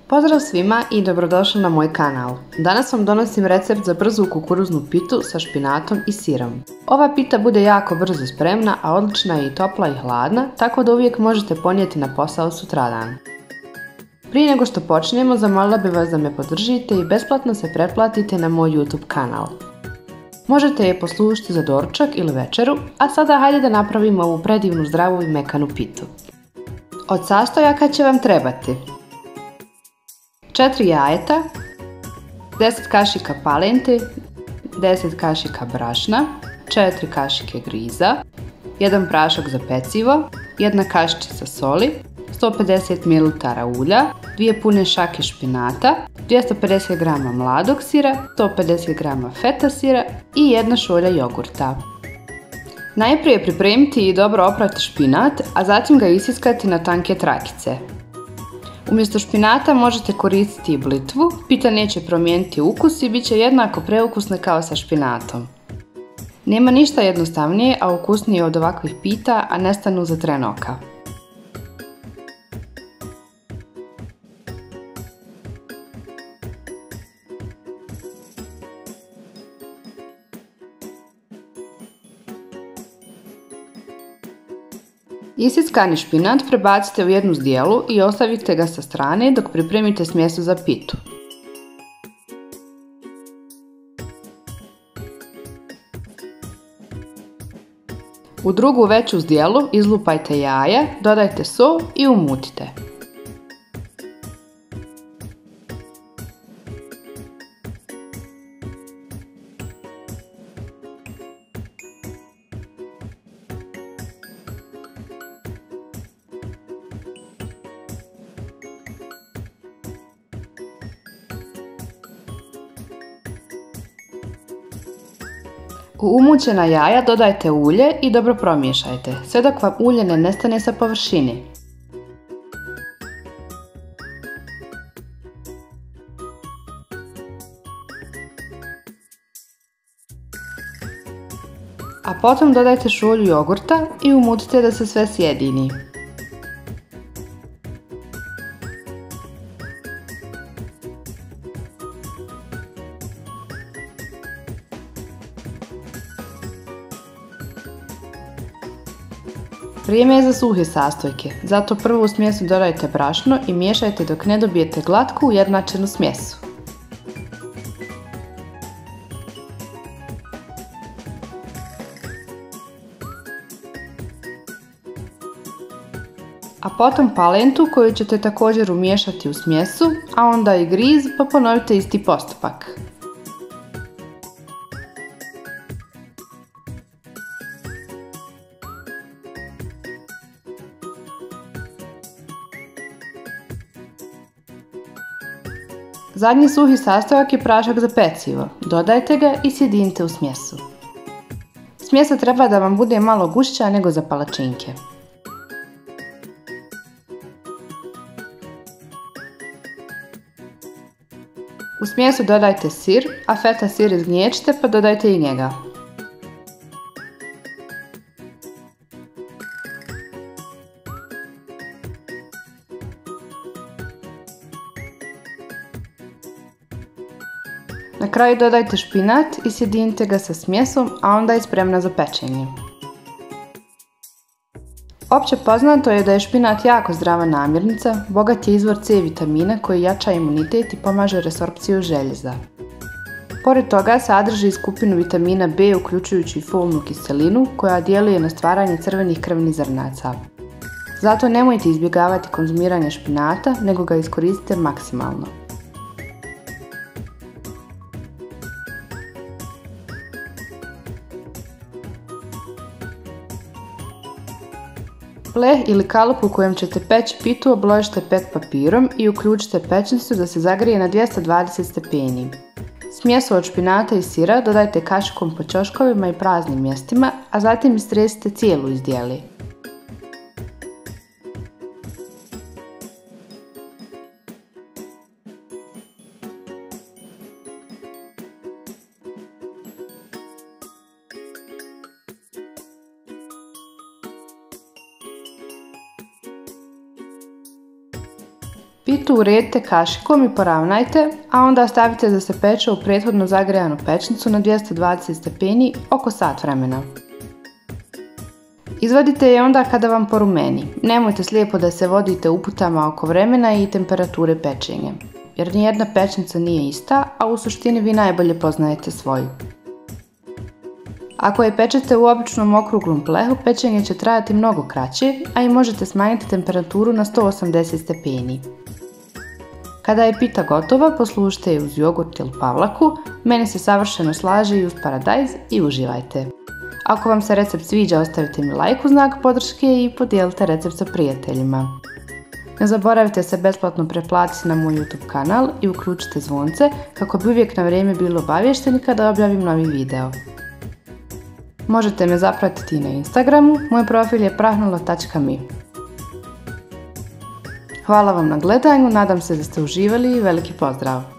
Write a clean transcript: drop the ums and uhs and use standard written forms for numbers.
Pozdrav svima i dobrodošli na moj kanal. Danas vam donosim recept za brzu kukuruznu pitu sa špinatom i sirom. Ova pita bude jako brzo spremna, a odlična je i topla i hladna, tako da uvijek možete ponijeti na posao sutradan. Prije nego što počnemo, zamolila bih vas da me podržite i besplatno se pretplatite na moj YouTube kanal. Možete je poslužiti za doručak ili večeru, a sada hajde da napravimo ovu predivnu, zdravu i mekanu pitu. Od sastojaka će vam trebati 4 jajeta, 10 kašika palente, 10 kašika brašna, 4 kašike griza, 1 prašak za pecivo, 1 kašičica soli, 150 ml ulja, 2 pune šake špinata, 250 g mladog sira, 150 g feta sira i 1 šolja jogurta. Najprije pripremiti i dobro oprati špinat, a zatim ga isiskati na tanke trakice. Umjesto špinata možete koristiti i blitvu, pita neće promijeniti ukus i bit će jednako preukusna kao sa špinatom. Nema ništa jednostavnije, a ukusnije od ovakvih pita, a ne stanu za tren oka. Isiskani špinat prebacite u jednu zdjelu i ostavite ga sa strane dok pripremite smjesu za pitu. U drugu veću zdjelu izlupajte jaja, dodajte sol i umutite. U umućena jaja dodajte ulje i dobro promiješajte, sve dok vam ulje ne nestane sa površine. A potom dodajte šolju jogurta i umutite da se sve sjedini. Vrijeme je za suhe sastojke, zato prvo u smjesu dodajte brašno i miješajte dok ne dobijete glatku ujednačenu smjesu. A potom palentu koju ćete također umiješati u smjesu, a onda i griz, pa ponovite isti postupak. Zadnji suhi sastojak je prašak za pecivo. Dodajte ga i sjedinite u smjesu. Smjesa treba da vam bude malo gušća nego za palačinke. U smjesu dodajte sir, a feta sir izgnječite pa dodajte i njega. Na kraju dodajte špinat i sjedinite ga sa smjesom, a onda je spremna za pečenje. Opće poznato je da je špinat jako zdrava namirnica, bogat je izvor C vitamina koji jača imunitet i pomaže resorpciju željeza. Pored toga sadrži skupinu vitamina B uključujući folnu kiselinu koja djeluje na stvaranje crvenih krvnih zrnaca. Zato nemojte izbjegavati konzumiranje špinata, nego ga iskoristite maksimalno. Pleh ili kalup u kojem ćete peći pitu obložite pek papirom i uključite pećnicu da se zagrije na 220 stepeni. Smjesu od špinata i sira dodajte kašikom po ćoškovima i praznim mjestima, a zatim istresite cijelu iz zdjeli. Pitu uredite kašikom i poravnajte, a onda stavite da se peče u prethodno zagrejanu pećnicu na 220 stepeni oko sat vremena. Izvadite je onda kada vam porumeni. Nemojte slijepo da se vodite uputama oko vremena i temperature pečenja, jer nijedna pećnica nije ista, a u suštini vi najbolje poznajete svoju. Ako je pečete u običnom okruglom plehu, pečenje će trajati mnogo kraće, a i možete smanjiti temperaturu na 180 stepeni. Kada je pita gotova, poslužite je uz jogurt ili pavlaku, meni se savršeno slaže i uz paradajz i uživajte. Ako vam se recept sviđa, ostavite mi like u znak podrške i podijelite recept sa prijateljima. Ne zaboravite se besplatno pretplatiti na moj YouTube kanal i uključite zvonce kako bi uvijek na vrijeme bili obavješteni kada objavim novi video. Možete me zapratiti i na Instagramu, moj profil je prahnula.me. Hvala vam na gledanju, nadam se da ste uživali i veliki pozdrav!